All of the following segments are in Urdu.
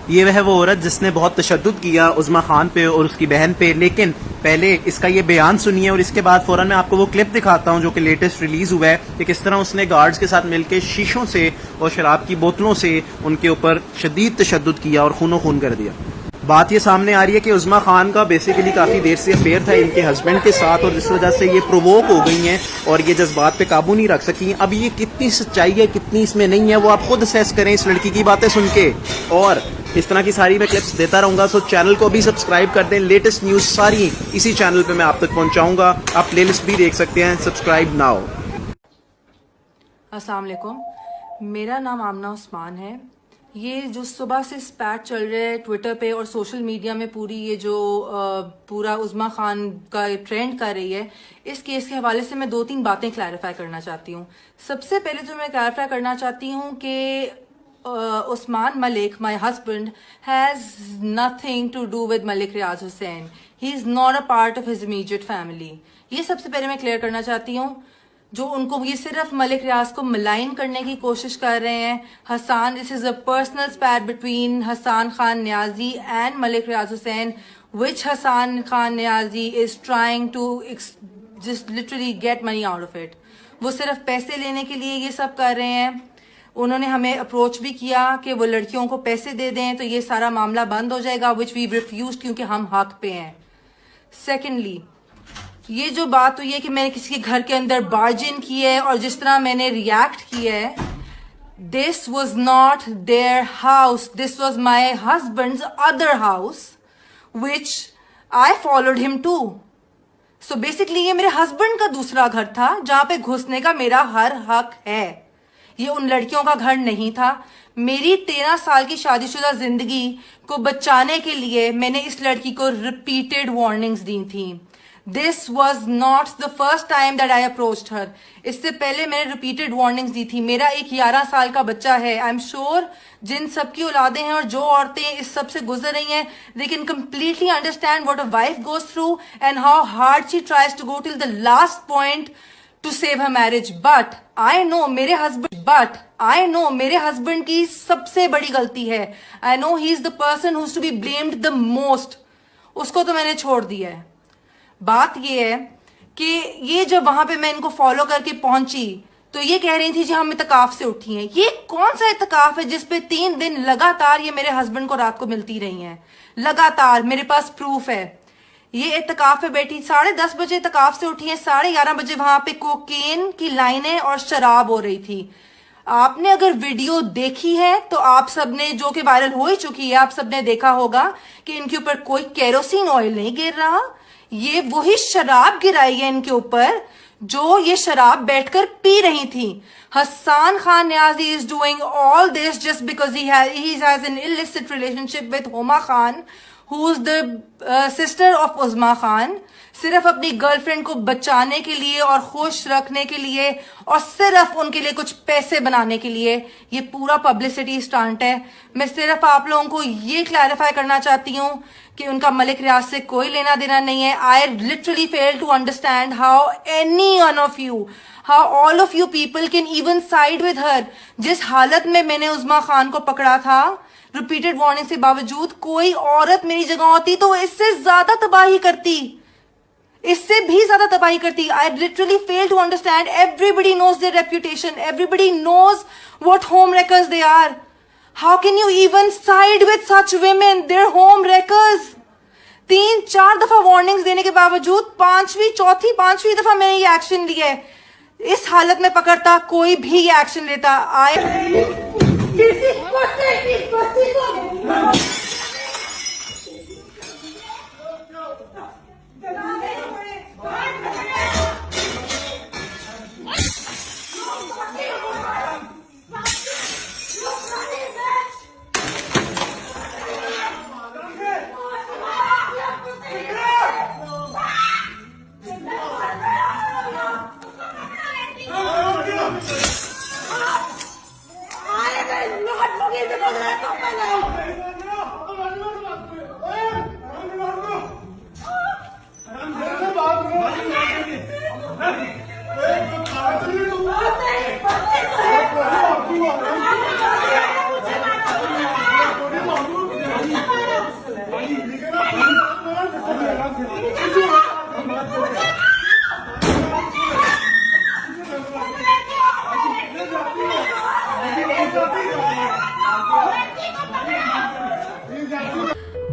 یہ وہ عورت جس نے بہت تشدد کیا عظمیٰ خان پہ اور اس کی بہن پہ. لیکن پہلے اس کا یہ بیان سنیے اور اس کے بعد فوراً میں آپ کو وہ کلپ دکھاتا ہوں جو کہ لیٹسٹ ریلیز ہوا ہے کہ کس طرح اس نے گارڈز کے ساتھ مل کے شیشوں سے اور شراب کی بوتلوں سے ان کے اوپر شدید تشدد کیا اور خون و خون کر دیا. بات یہ سامنے آ رہی ہے کہ عظمیٰ خان کا بیسیکلی کافی دیر سے افیئر تھا ان کے ہسبینڈ کے ساتھ اور جس وجہ سے یہ پرووک ہو گئی ہیں اور یہ جذبات پہ قابو نہیں رکھ سکی. اب یہ کتنی سچائی ہے کتنی اس میں نہیں ہے وہ آپ خود اسیس کریں اس لڑکی کی باتیں سن کے. اور اس طرح کی ساری میں کلپس دیتا رہوں گا. سو چینل کو بھی سبسکرائب کر دیں. لیٹسٹ نیوز ساری اسی چینل پہ میں آپ تک پہنچاؤں گا. آپ پلے لسٹ بھی دیکھ سکتے ہیں. Subscribe now. السلام علیکم. میرا نام آمنہ عثمان ہے. یہ جو صبح سے اسپیٹ چل رہا ہے ٹویٹر پہ اور سوشل میڈیا میں پوری یہ جو پورا عظمیٰ خان کا ٹرینڈ کر رہی ہے اس کیس کے حوالے سے میں 2-3 باتیں کلیریفائی کرنا چاہتی ہوں. سب سے پہلے تو میں کلیریفائی کرنا چاہتی ہوں کہ عثمان ملک, my husband, has nothing to do with Malik Riaz Hussain. He is not a part of his immediate family. یہ سب سے پہلے میں کلیئر کرنا چاہتی ہوں. جو ان کو یہ صرف ملک ریاض کو ملائن کرنے کی کوشش کر رہے ہیں. حسان, this is a personal spat between Hassan Khan Niazi and Malik Riaz Hussain, which Hassan Khan Niazi is trying to just literally get money out of it. وہ صرف پیسے لینے کے لیے یہ سب کر رہے ہیں. انہوں نے ہمیں اپروچ بھی کیا کہ وہ لڑکیوں کو پیسے دے دیں تو یہ سارا معاملہ بند ہو جائے گا, which we refused کیونکہ ہم حق پہ ہیں. سیکنڈلی, یہ جو بات ہوئی ہے کہ میں نے کسی کے گھر کے اندر بارجن کی ہے اور جس طرح میں نے ریاکٹ کیا ہے, this was not their house, this was my husband's other house which I followed him to. So basically یہ میرے ہسبینڈ کا دوسرا گھر تھا جہاں پہ گھسنے کا میرا ہر حق ہے. یہ ان لڑکیوں کا گھر نہیں تھا. میری 13 سال کی شادی شدہ زندگی کو بچانے کے لیے میں نے اس لڑکی کو ریپیٹڈ وارننگز دی تھیں. This was not the first time that I approached her. اس سے پہلے میں نے ریپیٹڈ وارننگز دی تھی. میرا ایک 11 سال کا بچہ ہے. I'm sure جن سب کی اولادیں ہیں اور جو عورتیں اس سب سے گزر رہی ہیں, they can completely understand what a wife goes through and how hard she tries to go till the last point to save her marriage. But I know میرے ہسبینڈ کی سب سے بڑی غلطی ہے. I know he is the person who's to be blamed the most. اس کو تو میں نے چھوڑ دیا ہے. بات یہ ہے کہ یہ جب وہاں پہ میں ان کو فالو کر کے پہنچی تو یہ کہہ رہی تھی جی ہم اعتکاف سے اٹھی ہیں. یہ کون سا اعتکاف ہے جس پہ 3 دن لگاتار یہ میرے ہسبینڈ کو رات کو ملتی رہی ہیں لگاتار؟ میرے پاس پروف ہے. یہ اعتکاف پہ بیٹھی 10:30 بجے اعتکاف سے اٹھی ہیں, 11:30 بجے وہاں پہ کوکین کی لائنیں اور شراب ہو رہی تھی. آپ نے اگر ویڈیو دیکھی ہے تو آپ سب نے, جو کہ وائرل ہو ہی چکی ہے, آپ سب نے دیکھا ہوگا کہ ان کے اوپر کوئی کیروسین آئل نہیں گر رہا. یہ وہی شراب گرائی ہے ان کے اوپر جو یہ شراب بیٹھ کر پی رہی تھی. حسان خان نیازی is doing all this just because he has an illicit relationship with Homa Khan, who's the sister of Uzma Khan. صرف اپنی گرل فرینڈ کو بچانے کے لیے اور خوش رکھنے کے لیے اور صرف ان کے لیے کچھ پیسے بنانے کے لیے یہ پورا پبلسٹی اسٹانٹ ہے. میں صرف آپ لوگوں کو یہ کلیریفائی کرنا چاہتی ہوں کہ ان کا ملک ریاض سے کوئی لینا دینا نہیں ہے. I literally fail to understand how any one of you, how all of you people can even side with her. جس حالت میں نے عظمیٰ خان کو پکڑا تھا ریپیٹڈ وارننگ سے باوجود, کوئی عورت میری جگہ ہوتی تو اس سے زیادہ تباہی کرتی, اس سے بھی زیادہ تباہی کرتی. I literally fail to understand. Everybody knows their reputation. Everybody knows what home wreckers they are. How can you even side with such women? They're home wreckers. 3-4 دفعہ وارننگز دینے کے باوجود 5ویں دفعہ میں نے یہ ایکشن لیا ہے. اس حالت میں پکڑتا کوئی بھی یہ ایکشن لیتا.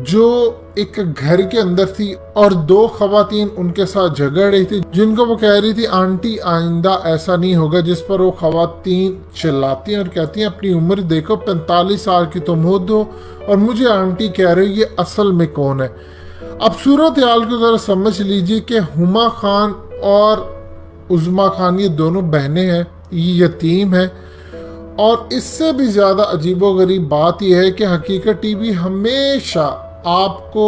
جو ایک گھر کے اندر تھی اور دو خواتین ان کے ساتھ جھگڑ رہی تھی، جن کو وہ کہہ رہی تھی آنٹی آئندہ ایسا نہیں ہوگا، جس پر وہ خواتین چلاتی ہیں اور کہتی ہیں اپنی عمر دیکھو 45 سال کی تم ہو دو اور مجھے آنٹی کہہ رہے ہو، یہ اصل میں کون ہے؟ اب صورتحال کو ذرا سمجھ لیجئے کہ ہما خان اور عظمیٰ خان یہ دونوں بہنیں ہیں، یہ یتیم ہیں، اور اس سے بھی زیادہ عجیب و غریب بات یہ ہے کہ حقیقت ٹی وی ہمیشہ آپ کو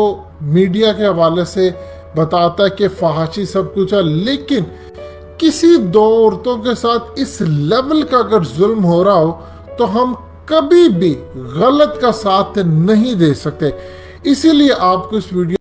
میڈیا کے حوالے سے بتاتا ہے کہ فحاشی سب کچھ ہے، لیکن کسی دو عورتوں کے ساتھ اس لیول کا اگر ظلم ہو رہا ہو تو ہم کبھی بھی غلط کا ساتھ نہیں دے سکتے۔ اسی لیے آپ کو اس ویڈیو